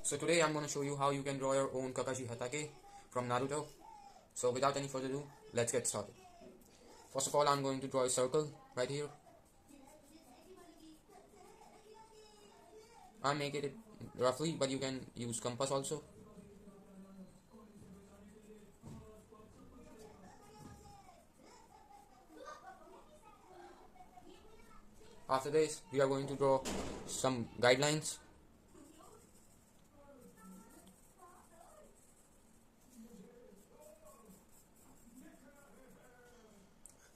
So today I'm going to show you how you can draw your own Kakashi hatake from Naruto. So without any further ado, let's get started. First of all, I'm going to draw a circle right here. I make it roughly, but you can use compass also. After this, we are going to draw some guidelines.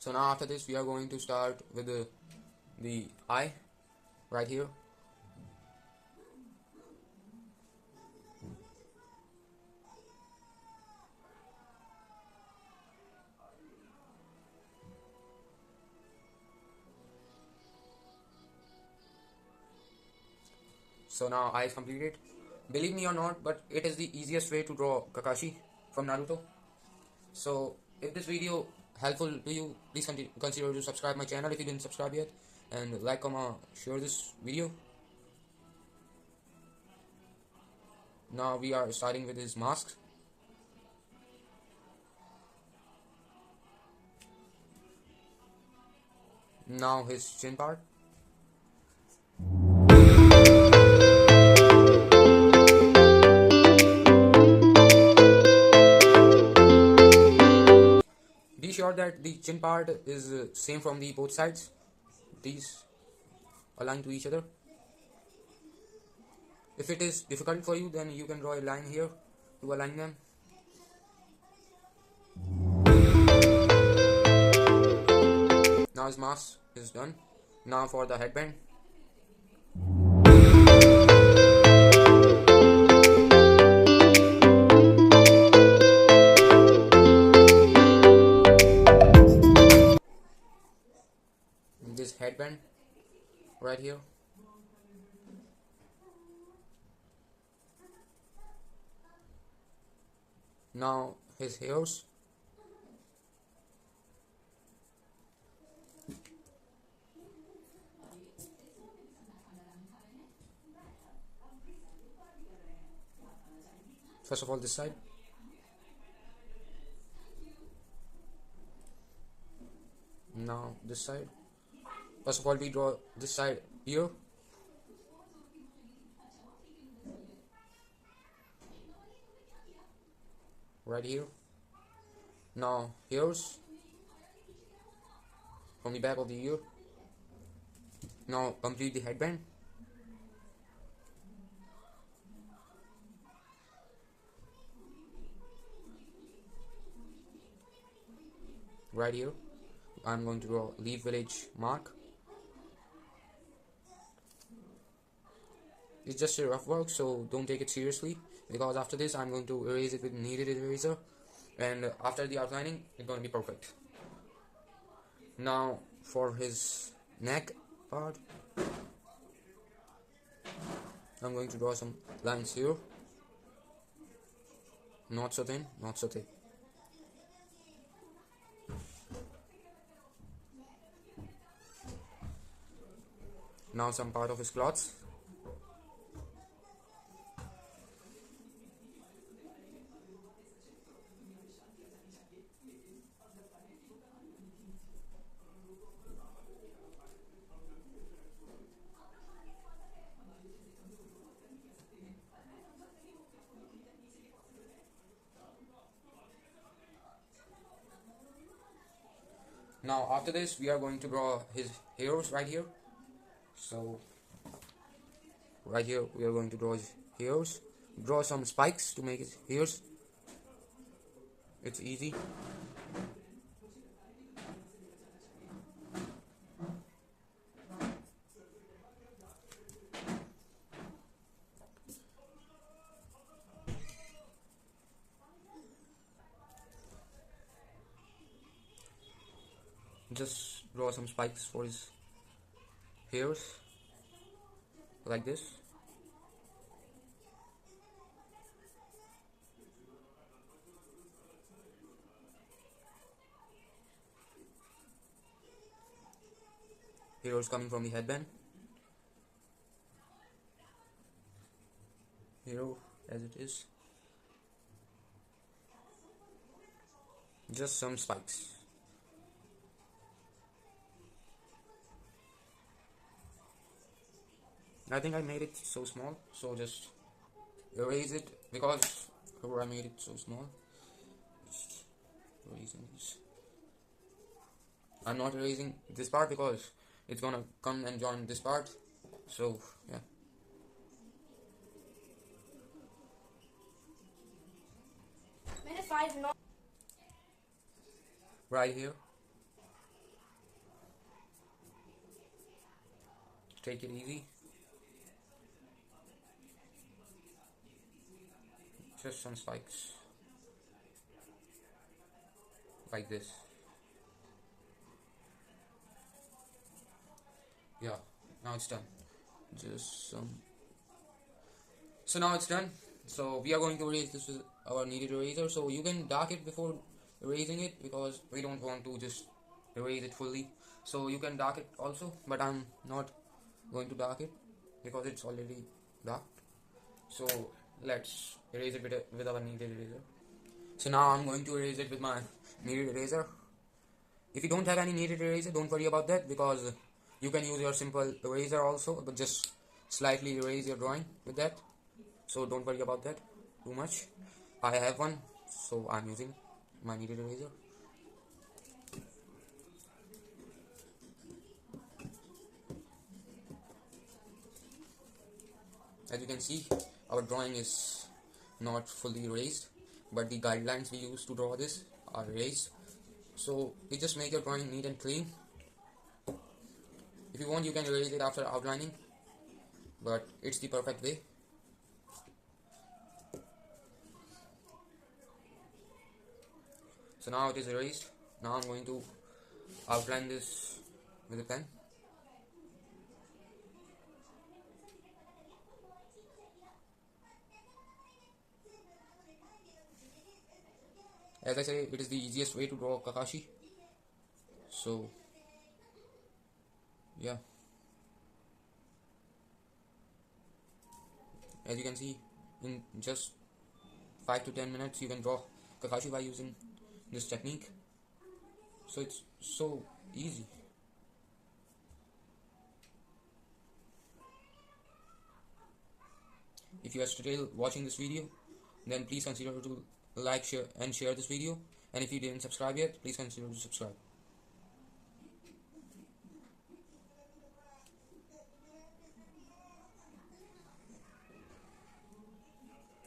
So now after this, we are going to start with the eye right here. So now eye is completed. Believe me or not, but it is the easiest way to draw Kakashi from Naruto. So if this video helpful to you, please consider to subscribe my channel if you didn't subscribe yet, and like, comment, share this video. Now we are starting with his mask. Now his chin part. Be sure that the chin part is same from the both sides. These align to each other. If it is difficult for you, then you can draw a line here to align them. Now his mask is done. Now for the headband. This headband right here. Now his hairs. First of all, this side. Now this side. First of all, we draw this side here. Right here. Now here's from the back of the ear. Now complete the headband. Right here, I'm going to draw Leaf Village mark. It's just a rough work, so don't take it seriously, because after this I'm going to erase it with kneaded eraser, and after the outlining it's going to be perfect. Now for his neck part, I'm going to draw some lines here. Not so thin, not so thick. Now some part of his clothes. Now after this we are going to draw his hairs right here. So right here we are going to draw his hairs. Draw some spikes to make his hairs. It's easy. Just draw some spikes for his hairs like this. Hairs coming from the headband. here as it is. Just some spikes. I think I made it so small, so just erase it because I made it so small. Just erasing this. I'm not erasing this part because it's gonna come and join this part. So yeah. Right here. Take it easy. Just some spikes. Like this. Yeah, now it's done. Just some. So now it's done. So we are going to erase this with our kneaded eraser. So you can dark it before erasing it because we don't want to just erase it fully. So you can dark it also, but I'm not going to dark it because it's already dark. So let's erase it with our kneaded eraser. So now I'm going to erase it with my kneaded eraser. If you don't have any kneaded eraser, don't worry about that because you can use your simple eraser also, but just slightly erase your drawing with that. So don't worry about that too much. I have one, so I'm using my kneaded eraser. As you can see, our drawing is not fully erased, but the guidelines we use to draw this are erased. So it just make your drawing neat and clean. If you want, you can erase it after outlining, but it's the perfect way. So now it is erased. Now I'm going to outline this with a pen. As I say, it is the easiest way to draw Kakashi. So yeah, as you can see, in just 5 to 10 minutes you can draw Kakashi by using this technique. So it's so easy. If you are still watching this video, then please consider to like, share and share this video, and if you didn't subscribe yet, please consider to subscribe.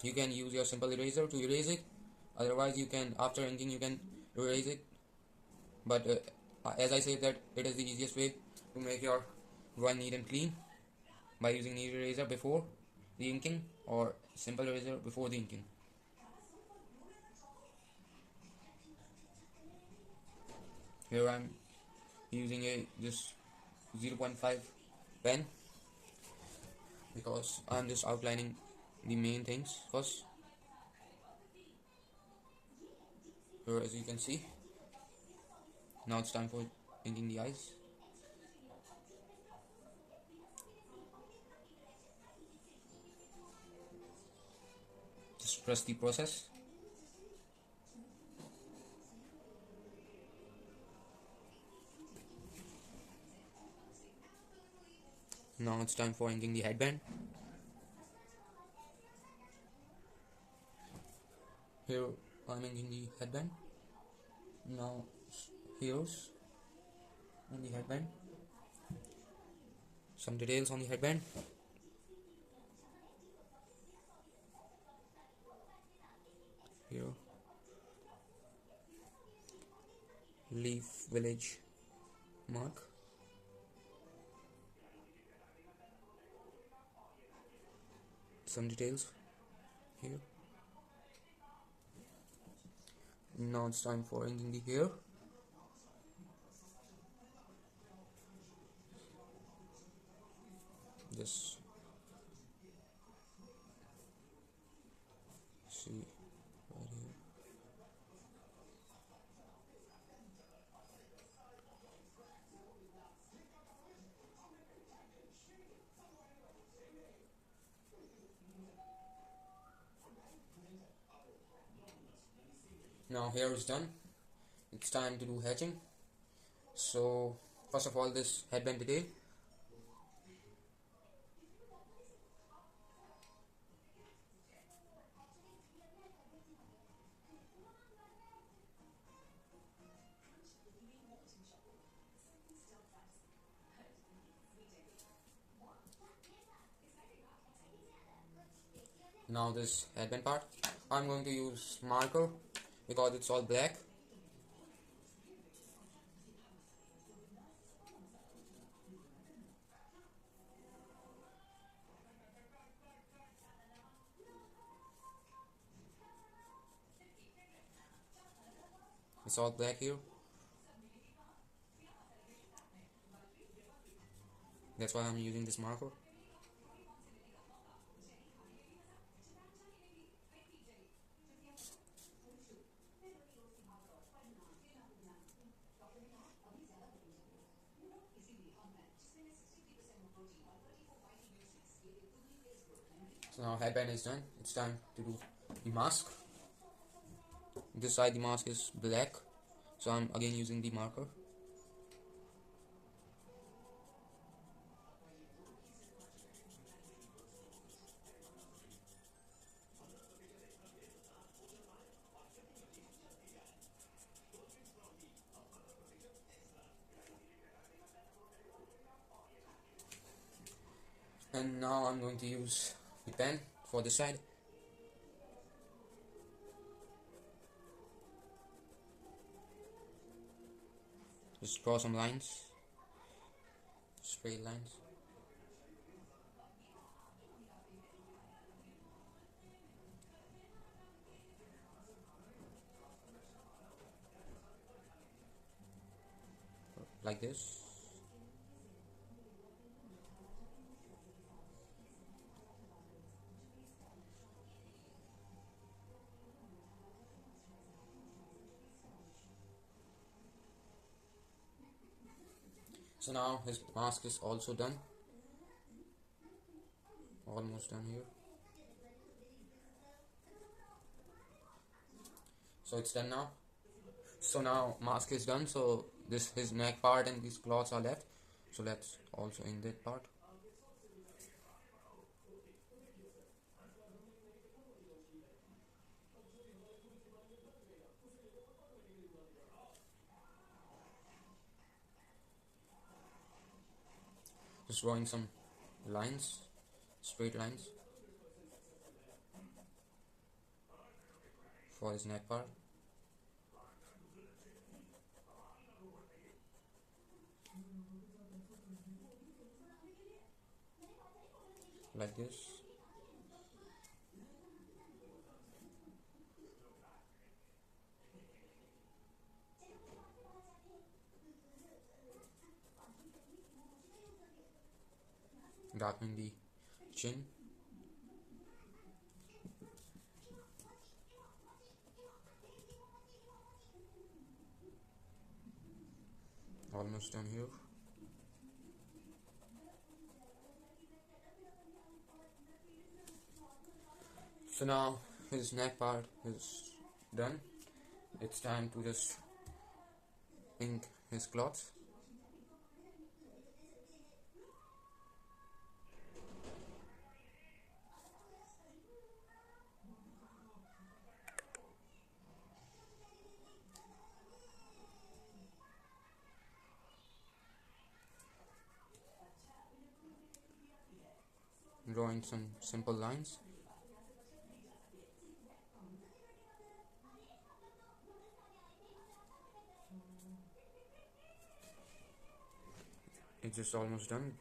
You can use your simple eraser to erase it, otherwise you can, after inking, you can erase it, but as I say that it is the easiest way to make your drawing neat and clean by using kneaded eraser before the inking or simple eraser before the inking. Here I'm using a just 0.5 pen because I'm just outlining the main things first. Here, as you can see, now it's time for inking the eyes. Just trust the process. Now it's time for inking the headband. Here I'm inking the headband. Now here's on the headband. Some details on the headband. Here, Leaf Village mark. Some details here. Now it's time for inking the hair. Just see right here. Now hair is done. It's time to do hatching. So first of all, this headband detail. Now this headband part, I'm going to use marker because it's all black. It's all black here. That's why I'm using this marker. So now headband is done. It's time to do the mask. This side the mask is black, so I'm again using the marker. And now I'm going to use the pen for this side. Just draw some lines, straight lines. Like this. So now his mask is also done. Almost done here. So it's done now. So now mask is done. So this his neck part and these cloths are left. So let's also in that part. Just drawing some lines, straight lines for his neck part. Like this. Darkening the chin. Almost done here. So now his neck part is done. It's time to just ink his cloth. Drawing some simple lines. It's just almost done.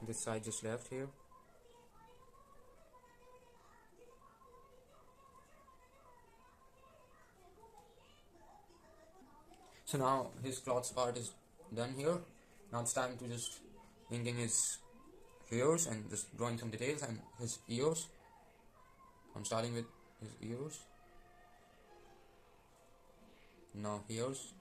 This side just left here. So now his cloth part is done here. Now it's time to just inking his hairs and just drawing some details and his ears. I'm starting with his ears. Now ears.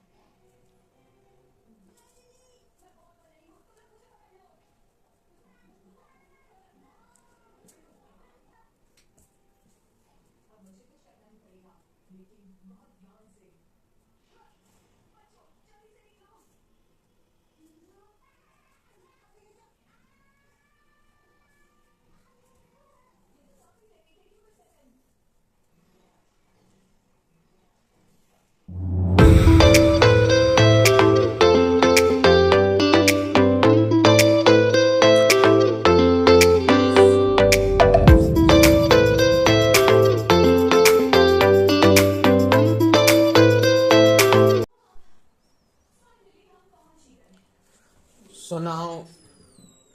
So now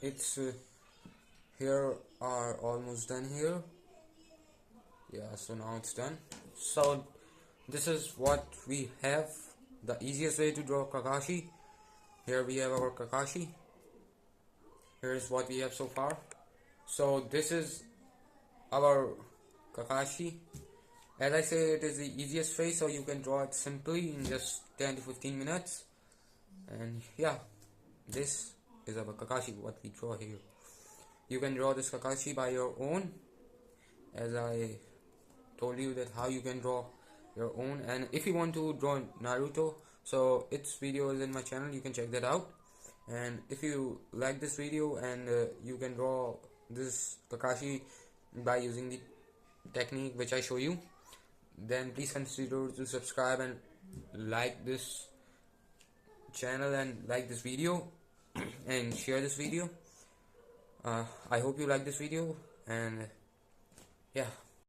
it's here are almost done here. Yeah, so now it's done. So this is what we have, the easiest way to draw Kakashi. Here we have our Kakashi. Here's what we have so far. So this is our Kakashi. As I say, it is the easiest way, so you can draw it simply in just 10 to 15 minutes. And yeah, this is our Kakashi, what we draw here. You can draw this Kakashi by your own, as I told you that how you can draw your own. And if you want to draw Naruto, so its video is in my channel, you can check that out. And if you like this video and you can draw this Kakashi by using the technique which I show you, then please consider to subscribe and like this channel and like this video and share this video. I hope you like this video, and yeah.